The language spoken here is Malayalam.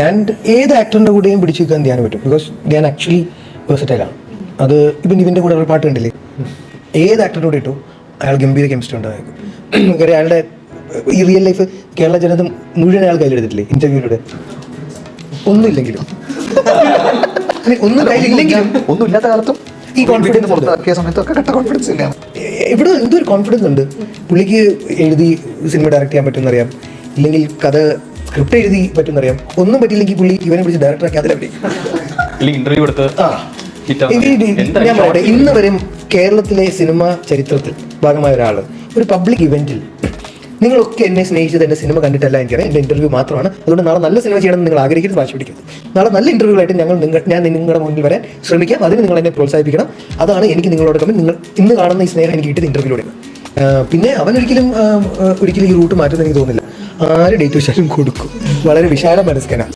ആൻഡ് ഏത് ആക്ടറിൻ്റെ കൂടെയും പിടിച്ചു വെക്കാൻ ധ്യാനം പറ്റും. ബിക്കോസ് ധ്യാൻ ആക്ച്വലി വേഴ്സറ്റൈലാണ്. അത് ഇപ്പം ഇവൻ്റെ കൂടെ ഒരു പാട്ട് കണ്ടില്ലേ, ഏത് ആക്ടറിൻ്റെ കൂടെ ഇട്ടു അയാൾ ഗംഭീര കെമിസ്ട്രി ഉണ്ടായിരിക്കും. കാര്യം അയാളുടെ ഈ റിയൽ ലൈഫ് കേരള ജനത മുഴുവൻ അയാൾ കയ്യിലെടുത്തിട്ടില്ലേ ഇന്റർവ്യൂവിലൂടെ. ഒന്നുമില്ലെങ്കിലും ഒന്നും കയ്യിലില്ലെങ്കിലും ഒന്നും ഇല്ലാത്ത കാലത്തും ഈ കോൺഫിഡൻസ് സമയത്തൊക്കെ കട്ട കോൺഫിഡൻസ് ഇല്ല. ഇവിടെ എന്തൊരു കോൺഫിഡൻസ് ഉണ്ട് പുള്ളിക്ക്. എഴുതി സിനിമ ഡയറക്റ്റ് ചെയ്യാൻ പറ്റുമെന്നറിയാം, ഇല്ലെങ്കിൽ കഥ സ്ക്രിപ്റ്റ് എഴുതി പറ്റുമെന്നറിയാം. ഒന്നും പറ്റില്ലെങ്കിൽ പുള്ളി ഇവനെ പിടിച്ച് ഡയറക്ടറാക്കി അതിലവിടെ ഇന്റർവ്യൂ എടുത്ത് ഞാൻ പറയട്ടെ, ഇന്ന് വരെയും കേരളത്തിലെ സിനിമ ചരിത്രത്തിൽ ഭാഗമായ ഒരാൾ ഒരു പബ്ലിക് ഇവന്റിൽ നിങ്ങളൊക്കെ എന്നെ സ്നേഹിച്ചത് എൻ്റെ സിനിമ കണ്ടിട്ടല്ല, എനിക്കറിയാം എൻ്റെ ഇന്റർവ്യൂ മാത്രമാണ്. അതുകൊണ്ട് നാളെ നല്ല സിനിമ ചെയ്യണമെന്ന് നിങ്ങൾ ആഗ്രഹിക്കുന്നത് വാശി പിടിക്കരുത്. നാളെ നല്ല ഇന്റർവ്യൂകളായിട്ട് ഞാൻ നിങ്ങളുടെ മുന്നിൽ വരാൻ ശ്രമിക്കാം. അതിന് നിങ്ങൾ എന്നെ പ്രോത്സാഹിപ്പിക്കണം. അതാണ് എനിക്ക് നിങ്ങളോട് കമ്പനി. നിങ്ങൾ ഇന്ന് കാണുന്ന ഈ സ്നേഹം എനിക്ക് കിട്ടിയത് ഇന്റർവ്യൂയിലൂടെ. പിന്നെ അവനൊരിക്കലും ഈ റൂട്ട് മാറ്റുമെന്ന് എനിക്ക് തോന്നുന്നില്ല. ആര് ഡേറ്റ് വെച്ചാലും കൊടുക്കും. വളരെ വിശാല മനസ്കനാണ്.